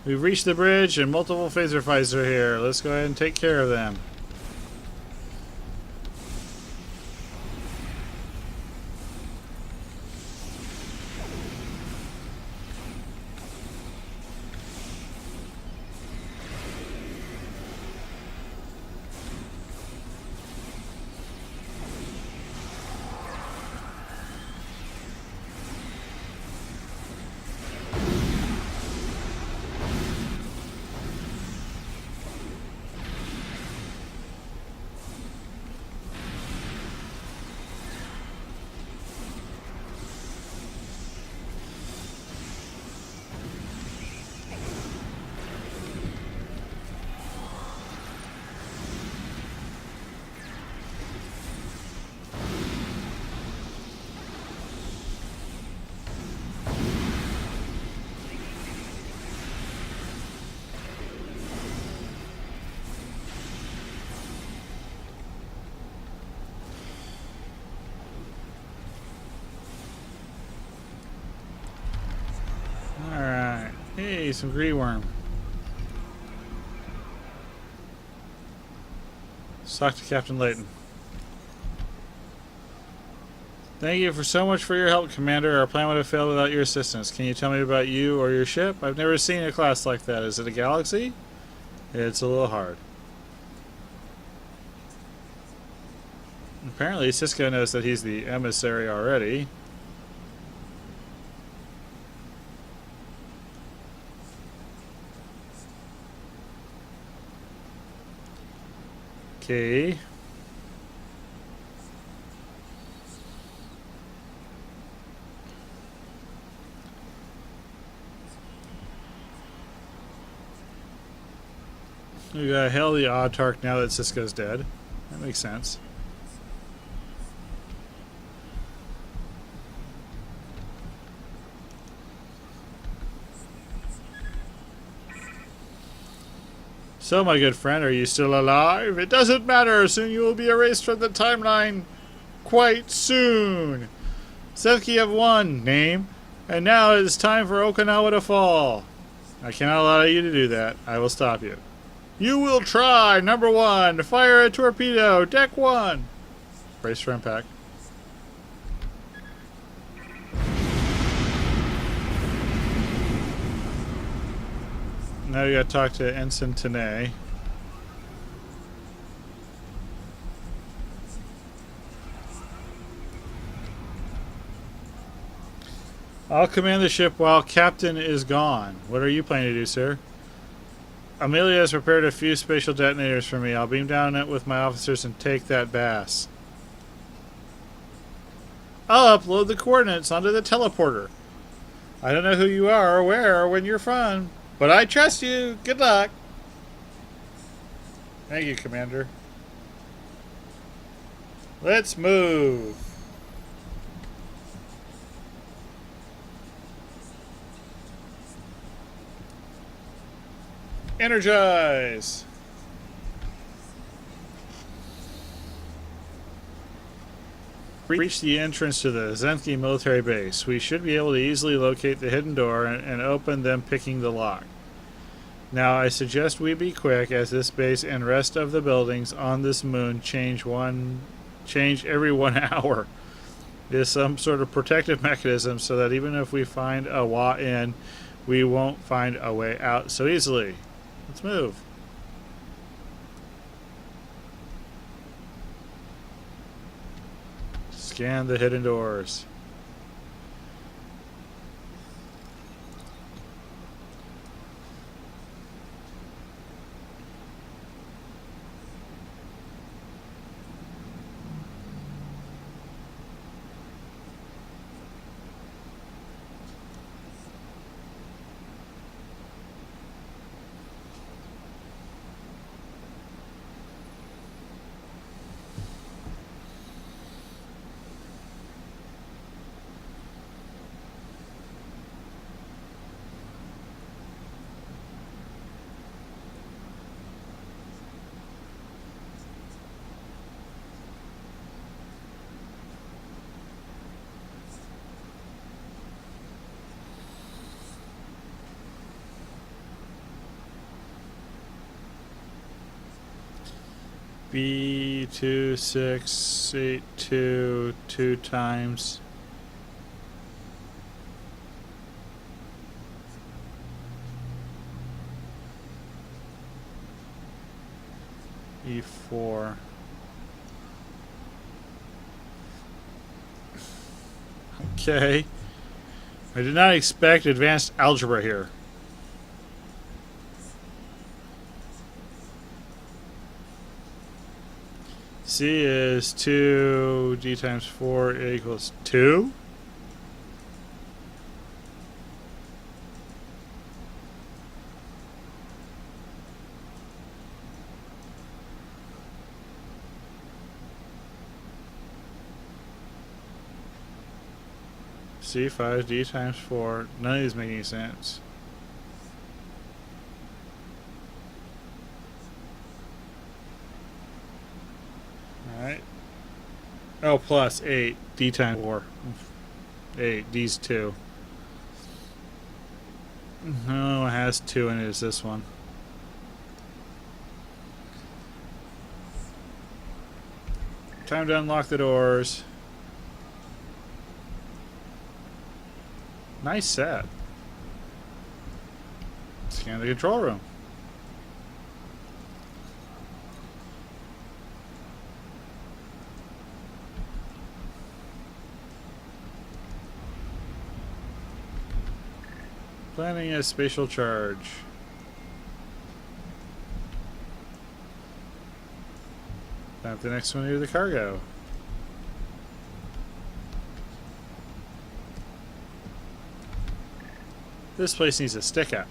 We've reached the bridge and multiple phaser fights are here. Let's go ahead and take care of them. Alright. Hey, some green worm. Let's talk to Captain Layton. Thank you for so much for your help, Commander. Our plan would have failed without your assistance. Can you tell me about you or your ship? I've never seen a class like that. Is it a galaxy? It's a little hard. Apparently, Cisco knows that he's the emissary already. Okay. We gotta hail the Autarch now that Cisco's dead. That makes sense. So, my good friend, are you still alive? It doesn't matter. Soon you will be erased from the timeline. Quite soon. Sevkiev won. Name. And now it is time for Okinawa to fall. I cannot allow you to do that. I will stop you. You will try. Number 1. Fire a torpedo. Deck 1. Brace for impact. Now you gotta talk to Ensign Tanay. I'll command the ship while Captain is gone. What are you planning to do, sir? Amelia has prepared a few spatial detonators for me. I'll beam down it with my officers and take that bass. I'll upload the coordinates onto the teleporter. I don't know who you are or where or when you're from, but I trust you. Good luck. Thank you, Commander. Let's move. Energize. Reach the entrance to the Zenki military base. We should be able to easily locate the hidden door and open them picking the lock. Now I suggest we be quick, as this base and rest of the buildings on this moon change every 1 hour. It is some sort of protective mechanism so that even if we find a way in, we won't find a way out so easily. Let's move. Scan the hidden doors. B2682 2 times E4. Okay. I did not expect advanced algebra here. C is 2, D times 4 equals 2. C5, D times 4. None of these make any sense. Alright. Oh, plus 8. D times 4. 8. D's 2. No, it has 2 in it. Is this one. Time to unlock the doors. Nice set. Scan the control room. Planning a spatial charge. Map the next one near the cargo. This place needs a stick up.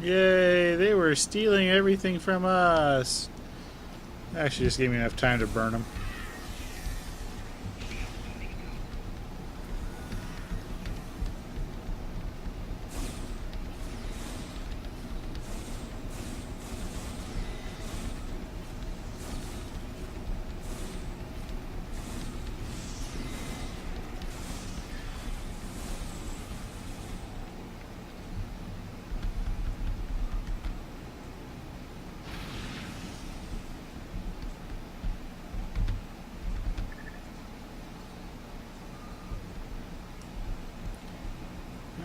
Yay, they were stealing everything from us. Actually, just gave me enough time to burn them.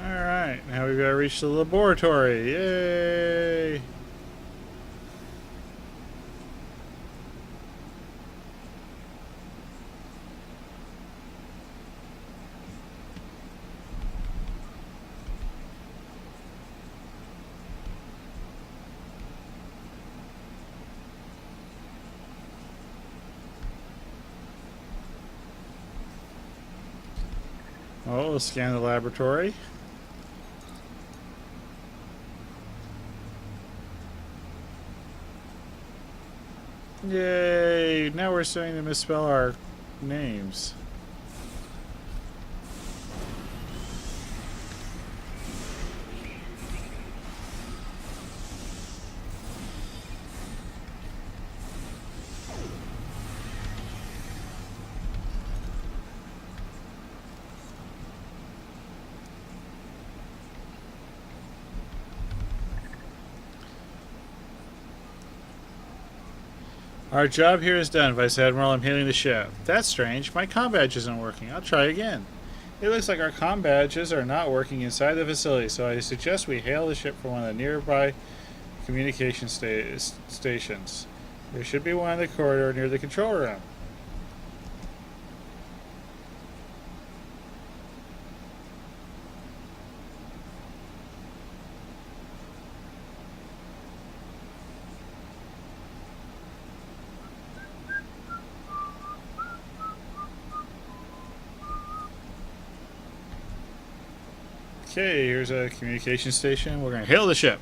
Alright, now we've got to reach the laboratory. Yay! Oh, we'll scan the laboratory. Yay! Now we're starting to misspell our names. Our job here is done, Vice Admiral. I'm hailing the ship. That's strange. My comm badge isn't working. I'll try again. It looks like our comm badges are not working inside the facility, so I suggest we hail the ship from one of the nearby communication stations. There should be one in the corridor near the control room. Okay, here's a communication station. We're going to hail the ship.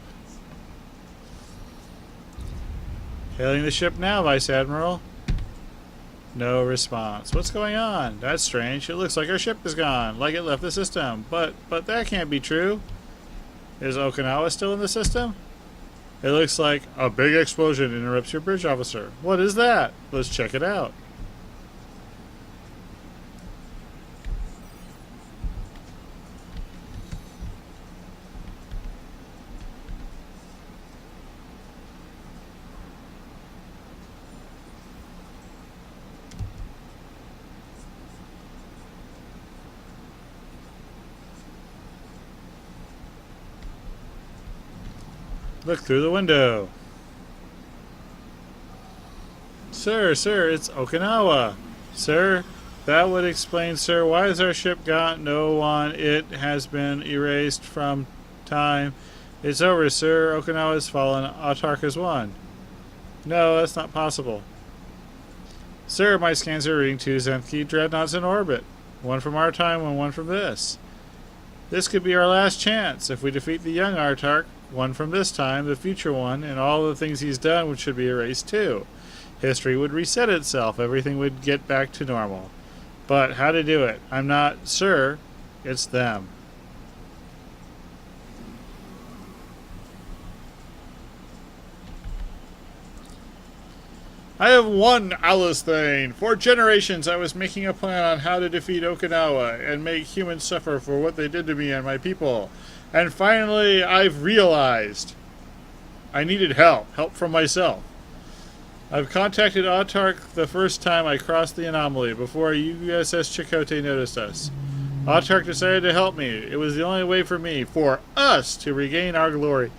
Hailing the ship now, Vice Admiral. No response. What's going on? That's strange. It looks like our ship is gone, like it left the system. But that can't be true. Is Okinawa still in the system? It looks like a big explosion interrupts your bridge officer. What is that? Let's check it out. Look through the window. Sir, it's Okinawa. Sir, that would explain, sir, why is our ship gone? No one. It has been erased from time. It's over, sir. Okinawa has fallen. Autark has won. No, that's not possible. Sir, my scans are reading 2 Zenki dreadnoughts in orbit. One from our time and one from this. This could be our last chance. If we defeat the young Autark, one from this time, the future one, and all the things he's done which should be erased too. History would reset itself. Everything would get back to normal. But how to do it? I'm not sure. It's them. I have won, Alistair. For generations I was making a plan on how to defeat Okinawa and make humans suffer for what they did to me and my people. And finally, I've realized I needed help from myself. I've contacted Autark the first time I crossed the anomaly, before USS Chakotay noticed us. Autark decided to help me. It was the only way for us to regain our glory.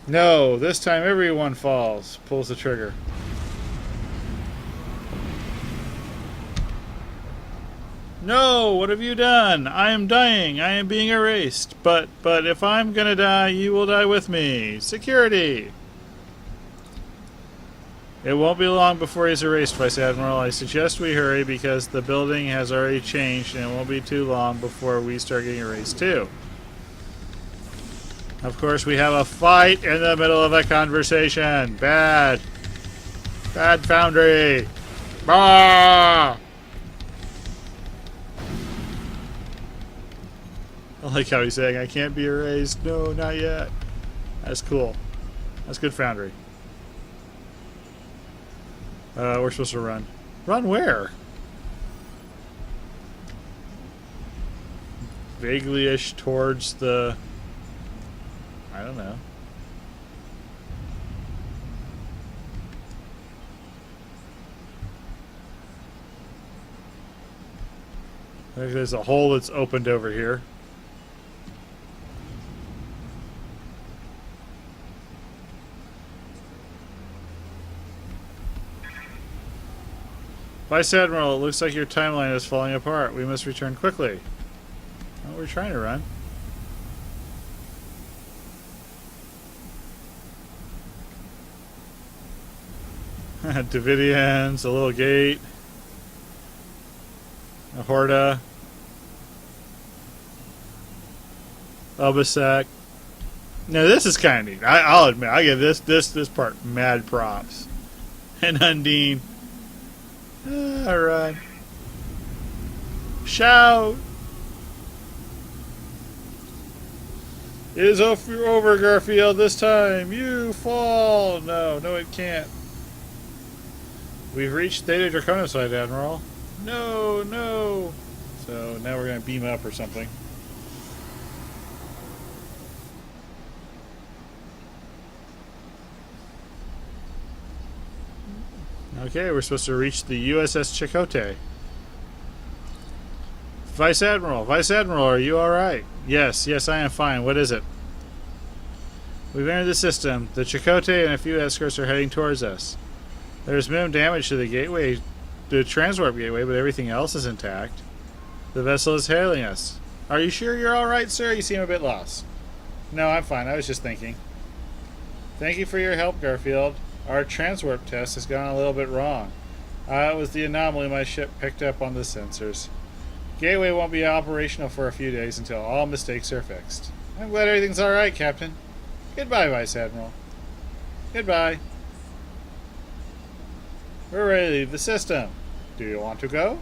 No, this time everyone falls. Pulls the trigger. No, what have you done? I am dying. I am being erased. But if I'm gonna die, you will die with me. Security! It won't be long before he's erased, Vice Admiral. I suggest we hurry because the building has already changed and it won't be too long before we start getting erased too. Of course, we have a fight in the middle of a conversation. Bad. Bad Foundry. Bah! I like how he's saying, I can't be erased. No, not yet. That's cool. That's good Foundry. We're supposed to run. Run where? Vaguely-ish towards the... I don't know. There's a hole that's opened over here. Vice Admiral, it looks like your timeline is falling apart. We must return quickly. Well, we're trying to run. Davidians, a little gate. A Horda. Obasek. Now this is kind of neat. I'll admit, I give this part mad props. And Undine. Alright. Shout! It is over, Garfield, this time. You fall! No, it can't. We've reached Theta Draconicide, Admiral. No! So now we're going to beam up or something. Okay, we're supposed to reach the USS Chakotay. Vice Admiral, are you alright? Yes, I am fine. What is it? We've entered the system. The Chakotay and a few escorts are heading towards us. There's minimum damage to the gateway, the transwarp gateway, but everything else is intact. The vessel is hailing us. Are you sure you're alright, sir? You seem a bit lost. No, I'm fine. I was just thinking. Thank you for your help, Garfield. Our transwarp test has gone a little bit wrong. It was the anomaly my ship picked up on the sensors. Gateway won't be operational for a few days until all mistakes are fixed. I'm glad everything's alright, Captain. Goodbye, Vice Admiral. Goodbye. We're ready to leave the system. Do you want to go?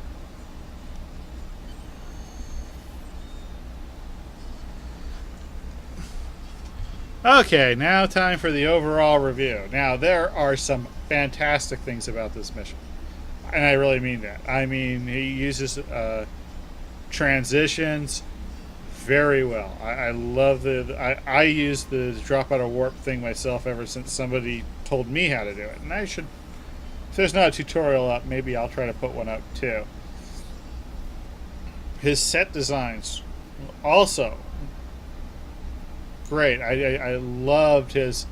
Okay, now time for the overall review. Now, there are some fantastic things about this mission. And I really mean that. I mean, he uses transitions very well. I love I use the drop out of warp thing myself ever since somebody told me how to do it. And I should, if there's not a tutorial up, maybe I'll try to put one up too. His set designs also great. I loved his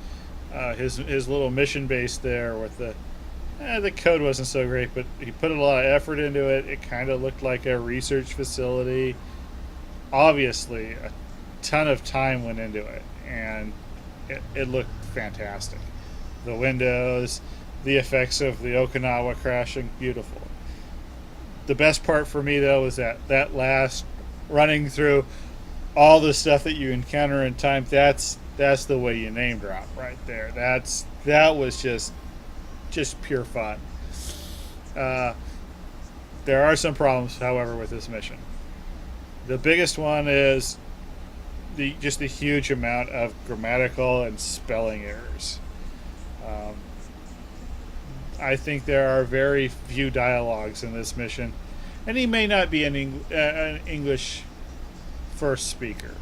little mission base there with the code wasn't so great, but he put a lot of effort into it. It kind of looked like a research facility. Obviously, a ton of time went into it, and it looked fantastic. The windows, the effects of the Okinawa crashing, beautiful. The best part for me, though, was that last running through all the stuff that you encounter in time. That's the way you name drop right there. That was just pure fun. There are some problems, however, with this mission. The biggest one is the huge amount of grammatical and spelling errors. I think there are very few dialogues in this mission, and he may not be an English first speaker.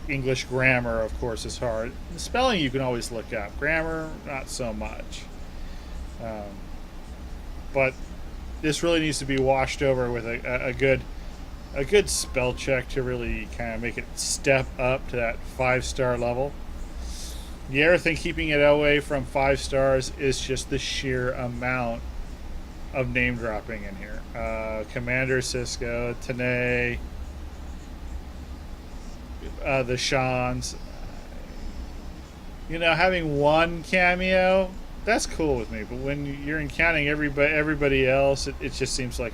English grammar, of course, is hard. The spelling you can always look up. Grammar, not so much. But this really needs to be washed over with a good spell check to really kind of make it step up to that 5-star level. The other thing keeping it away from 5 stars is just the sheer amount of name dropping in here. Commander Cisco, Tanae, the Shans. Having one cameo, that's cool with me. But when you're encountering everybody else, it just seems like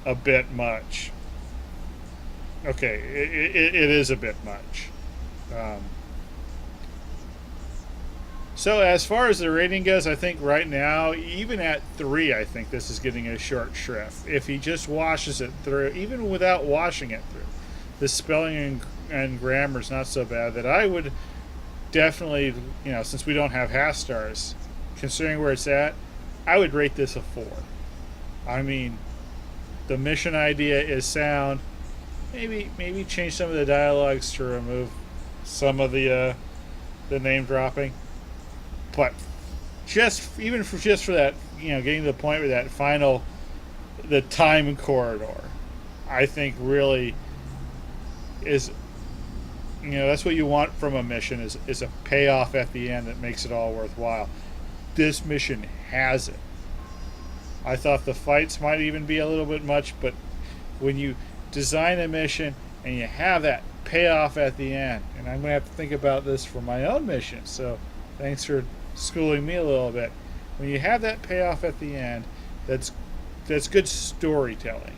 a bit much. Okay, it is a bit much. So as far as the rating goes, I think right now, even at 3, I think this is getting a short shrift. If he just washes it through, even without washing it through, the spelling and grammar is not so bad that I would definitely, since we don't have half stars, considering where it's at, I would rate this a 4. I mean, the mission idea is sound. Maybe change some of the dialogues to remove some of the name dropping. But just for that, getting to the point with that final, the time corridor, I think really is, that's what you want from a mission is a payoff at the end that makes it all worthwhile. This mission has it. I thought the fights might even be a little bit much, but when you design a mission and you have that payoff at the end, and I'm going to have to think about this for my own mission, so thanks for schooling me a little bit. When you have that payoff at the end, that's good storytelling,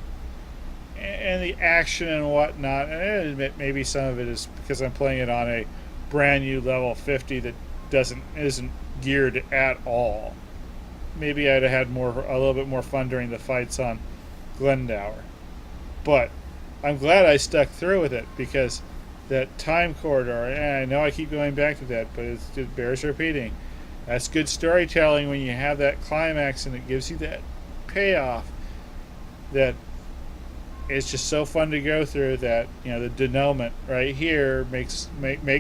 and the action and whatnot. And I admit maybe some of it is because I'm playing it on a brand new level 50 that isn't geared at all. Maybe I'd have had a little bit more fun during the fights on Glendower, but I'm glad I stuck through with it because that time corridor. And I know I keep going back to that, but it bears repeating. That's good storytelling when you have that climax and it gives you that payoff that is just so fun to go through that, the denouement right here makes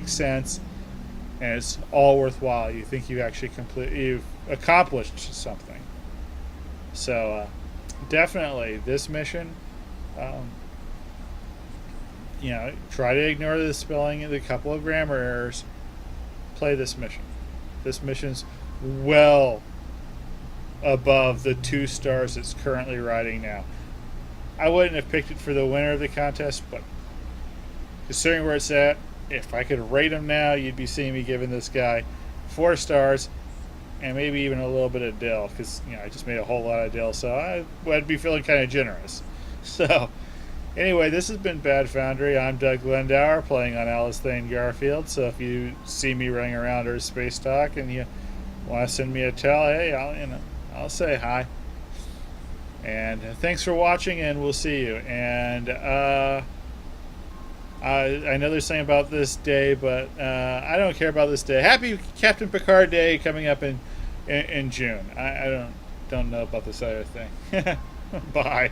sense. and it's all worthwhile. You think you've accomplished something. So definitely this mission. Um, try to ignore the spelling and the couple of grammar errors. Play this mission. This mission's well above the 2 stars it's currently riding now. I wouldn't have picked it for the winner of the contest, but considering where it's at, if I could rate him now, you'd be seeing me giving this guy 4 stars and maybe even a little bit of dill, because I just made a whole lot of dill, so I'd be feeling kind of generous. So anyway, this has been Bad Foundry. I'm Doug Glendower, playing on Alice Thane Garfield. So if you see me running around Earth Space Talk and you want to send me a tell, hey, I'll say hi. And thanks for watching, and we'll see you. And I know there's something about this day, but I don't care about this day. Happy Captain Picard Day coming up in June. I don't know about this other thing. Bye.